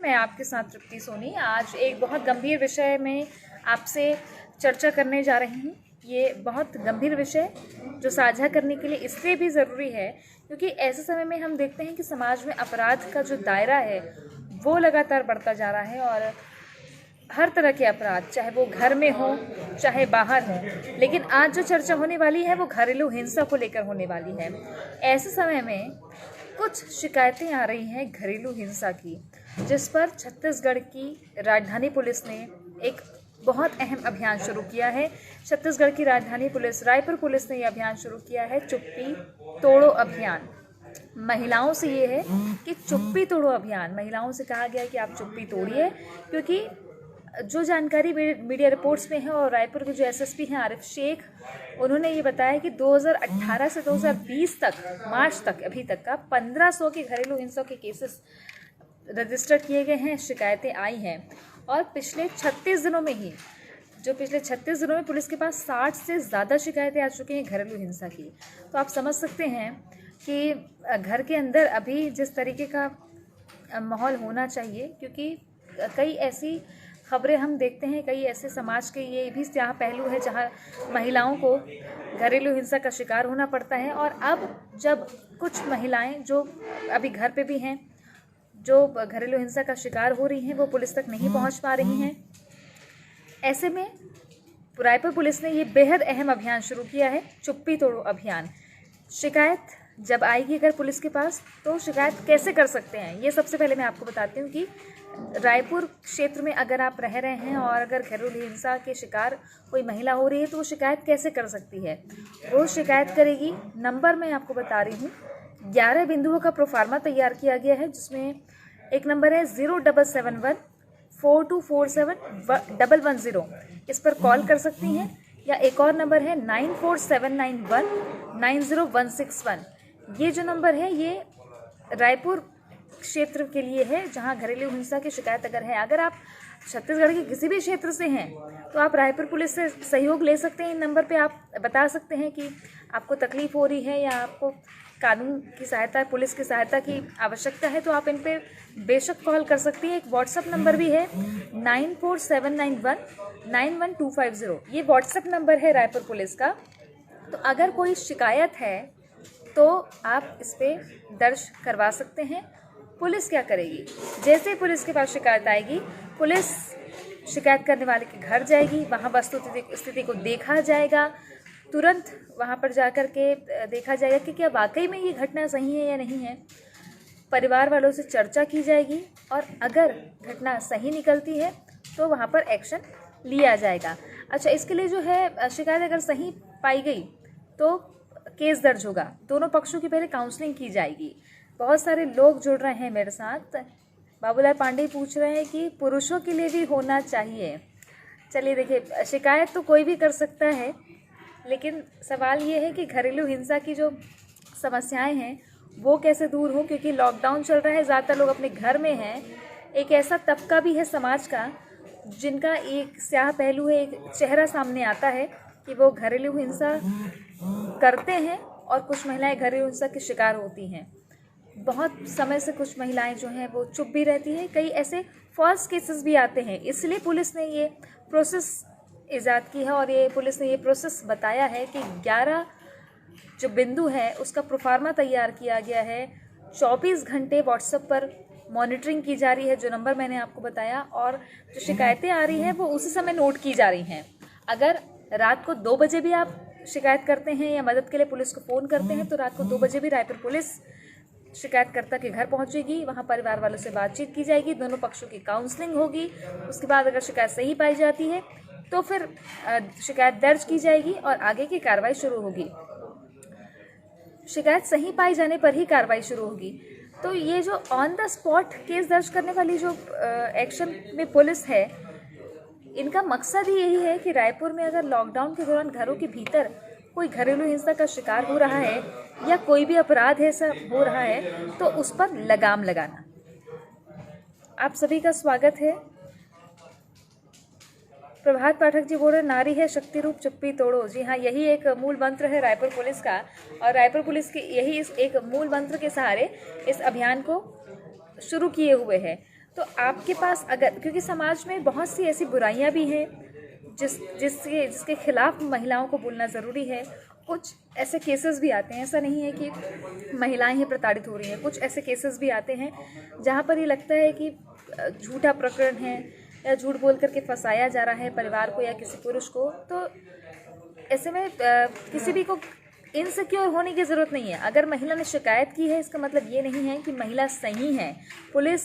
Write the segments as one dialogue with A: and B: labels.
A: मैं आपके साथ तृप्ति सोनी। आज एक बहुत गंभीर विषय में आपसे चर्चा करने जा रही हूँ। ये बहुत गंभीर विषय जो साझा करने के लिए इसलिए भी ज़रूरी है क्योंकि ऐसे समय में हम देखते हैं कि समाज में अपराध का जो दायरा है वो लगातार बढ़ता जा रहा है और हर तरह के अपराध, चाहे वो घर में हो चाहे बाहर हो। लेकिन आज जो चर्चा होने वाली है वो घरेलू हिंसा को लेकर होने वाली है। ऐसे समय में कुछ शिकायतें आ रही हैं घरेलू हिंसा की, जिस पर छत्तीसगढ़ की राजधानी पुलिस ने एक बहुत अहम अभियान शुरू किया है। छत्तीसगढ़ की राजधानी पुलिस, रायपुर पुलिस ने यह अभियान शुरू किया है, चुप्पी तोड़ो अभियान। महिलाओं से ये है कि चुप्पी तोड़ो अभियान। महिलाओं से कहा गया है कि आप चुप्पी तोड़िए, क्योंकि जो जानकारी मीडिया रिपोर्ट्स में है और रायपुर के जो एसएसपी हैं आरिफ शेख, उन्होंने ये बताया कि 2018 से 2020 तक, मार्च तक, अभी तक का 1500 के घरेलू हिंसा के केसेस रजिस्टर किए गए हैं, शिकायतें आई हैं। और पिछले 36 दिनों में ही, पिछले 36 दिनों में पुलिस के पास 60 से ज़्यादा शिकायतें आ चुकी हैं घरेलू हिंसा की। तो आप समझ सकते हैं कि घर के अंदर अभी जिस तरीके का माहौल होना चाहिए, क्योंकि कई ऐसी खबरें हम देखते हैं, कई ऐसे समाज के ये भी स्याह पहलू है जहां महिलाओं को घरेलू हिंसा का शिकार होना पड़ता है। और अब जब कुछ महिलाएं जो अभी घर पे भी हैं, जो घरेलू हिंसा का शिकार हो रही हैं, वो पुलिस तक नहीं पहुंच पा रही हैं। ऐसे में रायपुर पुलिस ने ये बेहद अहम अभियान शुरू किया है, चुप्पी तोड़ो अभियान। शिकायत जब आएगी अगर पुलिस के पास, तो शिकायत कैसे कर सकते हैं, ये सबसे पहले मैं आपको बताती हूँ कि रायपुर क्षेत्र में अगर आप रह रहे हैं और अगर घरेलू हिंसा के शिकार कोई महिला हो रही है तो वो शिकायत कैसे कर सकती है। वो शिकायत करेगी, नंबर मैं आपको बता रही हूँ, 11 बिंदुओं का प्रोफार्मा तैयार किया गया है, जिसमें एक नंबर है 0771 4247 110। इस पर कॉल कर सकती हैं, या एक और नंबर है 94791 90161। ये जो नंबर है ये रायपुर क्षेत्र के लिए है जहां घरेलू हिंसा की शिकायत अगर है। अगर आप छत्तीसगढ़ के किसी भी क्षेत्र से हैं तो आप रायपुर पुलिस से सहयोग ले सकते हैं। इन नंबर पे आप बता सकते हैं कि आपको तकलीफ हो रही है या आपको कानून की सहायता, पुलिस की सहायता की आवश्यकता है, तो आप इन पे बेशक कॉल कर सकती हैं। एक व्हाट्सएप नंबर भी है 94791 91250। ये व्हाट्सएप नंबर है रायपुर पुलिस का। तो अगर कोई शिकायत है तो आप इस पर दर्ज करवा सकते हैं। पुलिस क्या करेगी, जैसे ही पुलिस के पास शिकायत आएगी, पुलिस शिकायत करने वाले के घर जाएगी, वहाँ वस्तु स्थिति को देखा जाएगा, तुरंत वहाँ पर जाकर के देखा जाएगा कि क्या वाकई में ये घटना सही है या नहीं है। परिवार वालों से चर्चा की जाएगी और अगर घटना सही निकलती है तो वहाँ पर एक्शन लिया जाएगा। अच्छा, इसके लिए जो है शिकायत अगर सही पाई गई तो केस दर्ज होगा, दोनों पक्षों की पहले काउंसलिंग की जाएगी। बहुत सारे लोग जुड़ रहे हैं मेरे साथ। बाबूलाल पांडे पूछ रहे हैं कि पुरुषों के लिए भी होना चाहिए। चलिए देखिए, शिकायत तो कोई भी कर सकता है, लेकिन सवाल ये है कि घरेलू हिंसा की जो समस्याएं हैं वो कैसे दूर हो, क्योंकि लॉकडाउन चल रहा है, ज़्यादातर लोग अपने घर में हैं। एक ऐसा तबका भी है समाज का जिनका एक स्याह पहलू है, एक चेहरा सामने आता है कि वो घरेलू हिंसा करते हैं और कुछ महिलाएं घरेलू हिंसा के शिकार होती हैं। बहुत समय से कुछ महिलाएं जो हैं वो चुप भी रहती हैं। कई ऐसे फॉल्स केसेस भी आते हैं, इसलिए पुलिस ने ये प्रोसेस ईजाद की है और ये पुलिस ने ये प्रोसेस बताया है कि 11 जो बिंदु है उसका प्रोफार्मा तैयार किया गया है। 24 घंटे व्हाट्सएप पर मॉनिटरिंग की जा रही है, जो नंबर मैंने आपको बताया, और जो शिकायतें आ रही हैं वो उसी समय नोट की जा रही हैं। अगर रात को 2 बजे भी आप शिकायत करते हैं या मदद के लिए पुलिस को फ़ोन करते हैं तो रात को 2 बजे भी रायपुर पुलिस शिकायतकर्ता के घर पहुंचेगी, वहां परिवार वालों से बातचीत की जाएगी, दोनों पक्षों की काउंसलिंग होगी। उसके बाद अगर शिकायत सही पाई जाती है तो फिर शिकायत दर्ज की जाएगी और आगे की कार्रवाई शुरू होगी। शिकायत सही पाई जाने पर ही कार्रवाई शुरू होगी। तो ये जो ऑन द स्पॉट केस दर्ज करने वाली जो एक्शन में पुलिस है, इनका मकसद ही यही है कि रायपुर में अगर लॉकडाउन के दौरान घरों के भीतर कोई घरेलू हिंसा का शिकार हो रहा है या कोई भी अपराध ऐसा हो रहा है तो उस पर लगाम लगाना। आप सभी का स्वागत है। प्रभात पाठक जी बोल रहे, नारी है शक्ति रूप, चुप्पी तोड़ो। जी हाँ, यही एक मूल मंत्र है रायपुर पुलिस का, और रायपुर पुलिस की यही इस एक मूल मंत्र के सहारे इस अभियान को शुरू किए हुए है। तो आपके पास अगर, क्योंकि समाज में बहुत सी ऐसी बुराइयां भी हैं जिसके खिलाफ महिलाओं को बोलना ज़रूरी है। कुछ ऐसे केसेस भी आते हैं, ऐसा नहीं है कि महिलाएं ही प्रताड़ित हो रही हैं, कुछ ऐसे केसेस भी आते हैं जहां पर ये लगता है कि झूठा प्रकरण है या झूठ बोल करके फंसाया जा रहा है परिवार को या किसी पुरुष को। तो ऐसे में किसी भी को इनसिक्योर होने की ज़रूरत नहीं है। अगर महिला ने शिकायत की है, इसका मतलब ये नहीं है कि महिला सही है। पुलिस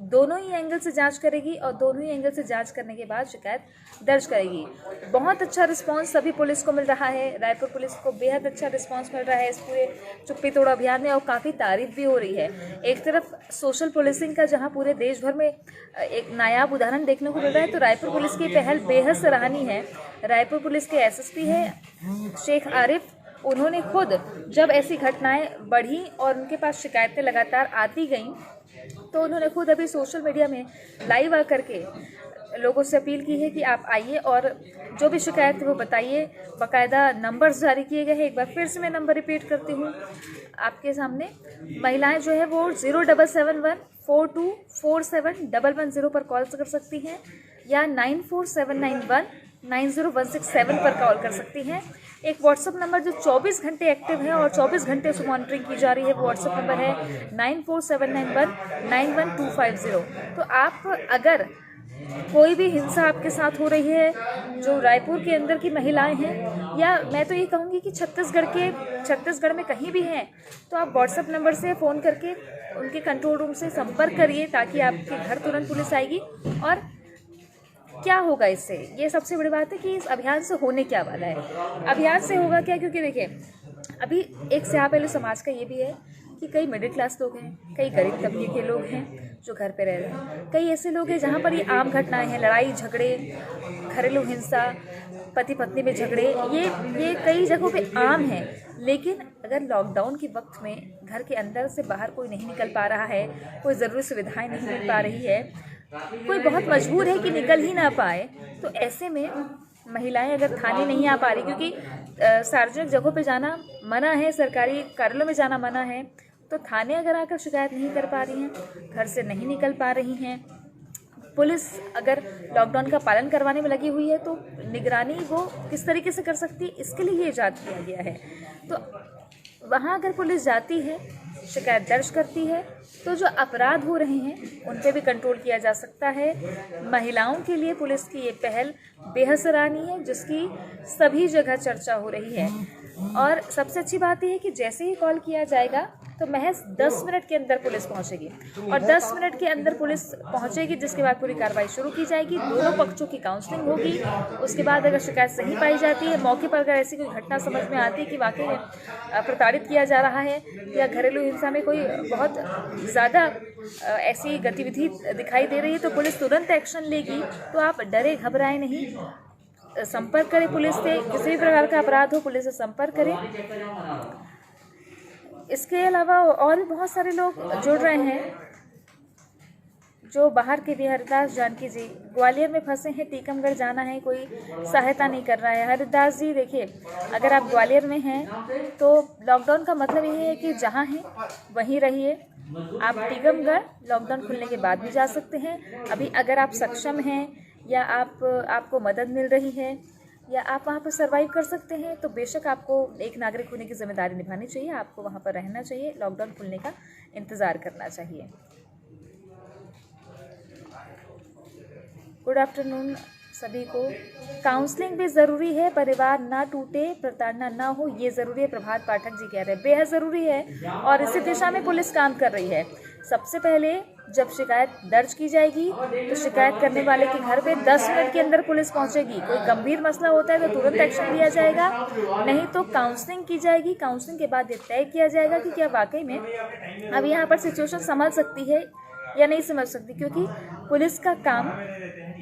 A: दोनों ही एंगल से जांच करेगी और दोनों ही एंगल से जांच करने के बाद शिकायत दर्ज करेगी। बहुत अच्छा रिस्पांस सभी पुलिस को मिल रहा है, रायपुर पुलिस को बेहद अच्छा रिस्पांस मिल रहा है इस पूरे चुप्पी तोड़ो अभियान में, और काफ़ी तारीफ भी हो रही है। एक तरफ सोशल पुलिसिंग का जहां पूरे देश भर में एक नायाब उदाहरण देखने को मिल रहा है, तो रायपुर पुलिस की पहल बेहद सराहनीय है। रायपुर पुलिस के एसएसपी है शेख आरिफ, उन्होंने खुद जब ऐसी घटनाएं बढ़ी और उनके पास शिकायतें लगातार आती गईं, तो उन्होंने खुद अभी सोशल मीडिया में लाइव आकर के लोगों से अपील की है कि आप आइए और जो भी शिकायत है वो बताइए। बाकायदा नंबर्स जारी किए गए हैं। एक बार फिर से मैं नंबर रिपीट करती हूँ आपके सामने। महिलाएं जो है वो 077142471110 पर कॉल कर सकती हैं या 9479190167 पर कॉल कर सकती हैं। एक व्हाट्सअप नंबर जो 24 घंटे एक्टिव है और 24 घंटे उसे मॉनिटरिंग की जा रही है, वो व्हाट्सअप नंबर है 9479191250। तो आप अगर कोई भी हिंसा आपके साथ हो रही है, जो रायपुर के अंदर की महिलाएं हैं, या मैं तो ये कहूँगी कि छत्तीसगढ़ में कहीं भी हैं, तो आप व्हाट्सएप नंबर से फ़ोन करके उनके कंट्रोल रूम से संपर्क करिए ताकि आपके घर तुरंत पुलिस आएगी। और क्या होगा इससे, ये सबसे बड़ी बात है कि इस अभियान से होने क्या वाला है। अभियान से होगा क्या, क्योंकि देखिए अभी एक स्याह पहलू समाज का ये भी है कि कई मिडिल क्लास लोग हैं, कई गरीब तबके के लोग हैं जो घर पे रह रहे हैं, कई ऐसे लोग हैं जहाँ पर ये आम घटनाएं हैं, लड़ाई झगड़े, घरेलू हिंसा, पति पत्नी में झगड़े, ये कई जगहों पे आम है। लेकिन अगर लॉकडाउन के वक्त में घर के अंदर से बाहर कोई नहीं निकल पा रहा है, कोई ज़रूरी सुविधाएं नहीं मिल पा रही है, कोई बहुत मजबूर है कि निकल ही ना पाए, तो ऐसे में महिलाएं अगर थाने नहीं आ पा रही, क्योंकि सार्वजनिक जगहों पे जाना मना है, सरकारी कार्यालयों में जाना मना है, तो थाने अगर आकर शिकायत नहीं कर पा रही हैं, घर से नहीं निकल पा रही हैं, पुलिस अगर लॉकडाउन का पालन करवाने में लगी हुई है, तो निगरानी वो किस तरीके से कर सकती है, इसके लिए ये इजाद किया गया है। तो वहाँ अगर पुलिस जाती है, शिकायत दर्ज करती है, तो जो अपराध हो रहे हैं उन पे भी कंट्रोल किया जा सकता है। महिलाओं के लिए पुलिस की ये पहल बेहद सराहनीय है, जिसकी सभी जगह चर्चा हो रही है। और सबसे अच्छी बात यह है कि जैसे ही कॉल किया जाएगा तो महज 10 मिनट के अंदर पुलिस पहुंचेगी, और 10 मिनट के अंदर पुलिस पहुंचेगी, जिसके बाद पूरी कार्रवाई शुरू की जाएगी। दोनों पक्षों की काउंसलिंग होगी। उसके बाद अगर शिकायत सही पाई जाती है, मौके पर अगर ऐसी कोई घटना समझ में आती है कि वाकई में प्रताड़ित किया जा रहा है या घरेलू हिंसा में कोई बहुत ज़्यादा ऐसी गतिविधि दिखाई दे रही है, तो पुलिस तुरंत एक्शन लेगी। तो आप डरे घबराए नहीं, संपर्क करें पुलिस से। किसी भी प्रकार का अपराध हो, पुलिस से संपर्क करें। इसके अलावा और भी बहुत सारे लोग जुड़ रहे हैं जो बाहर के भी। हरिदास जानकी जी ग्वालियर में फंसे हैं, टीकमगढ़ जाना है, कोई सहायता नहीं कर रहा है। हरिदास जी देखिए, अगर आप ग्वालियर में हैं तो लॉकडाउन का मतलब ये है कि जहाँ हैं वहीं रहिए। आप टीकमगढ़ लॉकडाउन खुलने के बाद भी जा सकते हैं। अभी अगर आप सक्षम हैं या आपको मदद मिल रही है या आप वहाँ पर सर्वाइव कर सकते हैं, तो बेशक आपको एक नागरिक होने की जिम्मेदारी निभानी चाहिए। आपको वहाँ पर रहना चाहिए, लॉकडाउन खुलने का इंतज़ार करना चाहिए। गुड आफ्टरनून सभी को। काउंसलिंग भी ज़रूरी है, परिवार ना टूटे, प्रताड़ना ना हो, ये ज़रूरी है। प्रभात पाठक जी कह रहे हैं बेहद ज़रूरी है, और इसी दिशा में पुलिस काम कर रही है। सबसे पहले जब शिकायत दर्ज की जाएगी तो शिकायत करने वाले के घर पे 10 मिनट के अंदर पुलिस पहुंचेगी। कोई गंभीर मसला होता है तो तुरंत एक्शन लिया जाएगा, नहीं तो काउंसलिंग की जाएगी। काउंसलिंग के बाद ये तय किया जाएगा कि क्या वाकई में अब यहाँ पर सिचुएशन संभल सकती है या नहीं समझ सकती, क्योंकि पुलिस का काम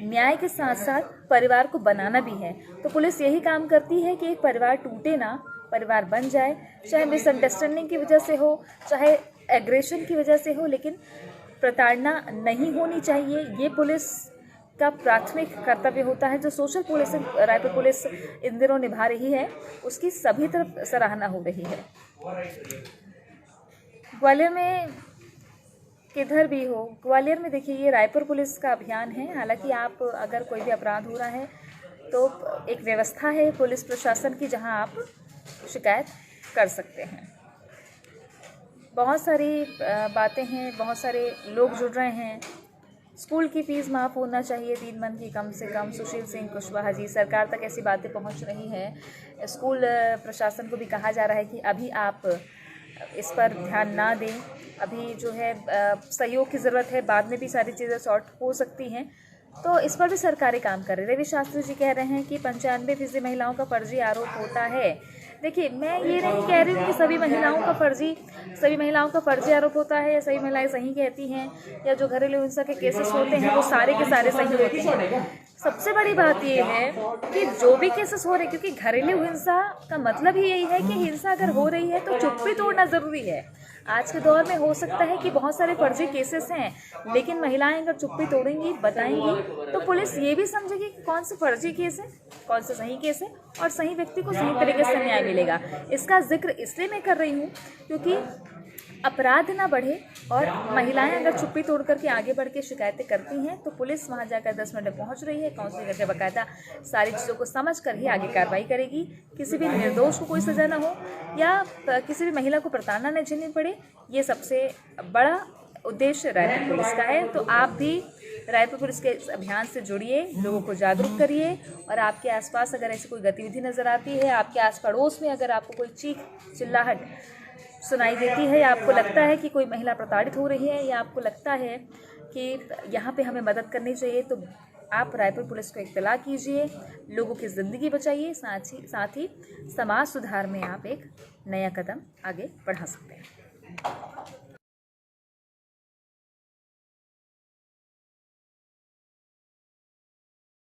A: न्याय के साथ साथ परिवार को बनाना भी है। तो पुलिस यही काम करती है कि एक परिवार टूटे ना, परिवार बन जाए, चाहे मिसअंडरस्टैंडिंग की वजह से हो, चाहे एग्रेशन की वजह से हो, लेकिन प्रताड़ना नहीं होनी चाहिए। ये पुलिस का प्राथमिक कर्तव्य होता है। जो सोशल पुलिसिंग रायपुर पुलिस इन दिनों निभा रही है, उसकी सभी तरफ सराहना हो रही है। ग्वालियर में किधर भी हो, ग्वालियर में देखिए ये रायपुर पुलिस का अभियान है। हालांकि आप अगर कोई भी अपराध हो रहा है तो एक व्यवस्था है पुलिस प्रशासन की जहां आप शिकायत कर सकते हैं। बहुत सारी बातें हैं, बहुत सारे लोग जुड़ रहे हैं। स्कूल की फ़ीस माफ़ होना चाहिए 3 मंथ की कम से कम, सुशील सिंह कुशवाहा जी। सरकार तक ऐसी बातें पहुंच रही हैं। स्कूल प्रशासन को भी कहा जा रहा है कि अभी आप इस पर ध्यान ना दें, अभी जो है सहयोग की ज़रूरत है, बाद में भी सारी चीज़ें सॉर्ट हो सकती हैं। तो इस पर भी सरकारें काम कर रही है। रवि शास्त्री जी कह रहे हैं कि 95% महिलाओं का फर्जी आरोप होता है। देखिए, मैं ये नहीं कह रही हूँ कि सभी महिलाओं का फर्जी आरोप होता है या सभी महिलाएं सही कहती हैं या जो घरेलू हिंसा के केसेस होते हैं वो सारे के सारे सही होते हैं। सबसे बड़ी बात ये है कि जो भी केसेस हो रहे हैं, क्योंकि घरेलू हिंसा का मतलब ही यही है कि हिंसा अगर हो रही है तो चुप्पी तोड़ना ज़रूरी है। आज के दौर में हो सकता है कि बहुत सारे फर्जी केसेस हैं, लेकिन महिलाएं अगर चुप्पी तोड़ेंगी, बताएंगी, तो पुलिस ये भी समझेगी कि कौन से फर्जी केस है, कौन से सही केस है और सही व्यक्ति को सही तरीके से न्याय मिलेगा। इसका जिक्र इसलिए मैं कर रही हूँ क्योंकि अपराध ना बढ़े और महिलाएं अगर चुप्पी तोड़ करके आगे बढ़ के शिकायतें करती हैं तो पुलिस वहां जाकर 10 मिनट में पहुंच रही है, काउंसलिंग करके बाकायदा सारी चीज़ों को समझ कर ही आगे कार्रवाई करेगी। किसी भी निर्दोष को कोई सज़ा ना हो या किसी भी महिला को प्रताड़ना न झेलनी पड़े, ये सबसे बड़ा उद्देश्य रायपुर पुलिस का है। तो आप भी रायपुर पुलिस के इस अभियान से जुड़िए, लोगों को जागरूक करिए और आपके आसपास अगर ऐसी कोई गतिविधि नज़र आती है, आपके आस पड़ोस में अगर आपको कोई चीख चिल्लाहट सुनाई देती है या आपको लगता है कि कोई महिला प्रताड़ित हो रही है या आपको लगता है कि यहाँ पे हमें मदद करनी चाहिए, तो आप रायपुर पुलिस को इत्तला कीजिए, लोगों की ज़िंदगी बचाइए, साथ ही समाज सुधार में आप एक नया कदम आगे बढ़ा सकते हैं।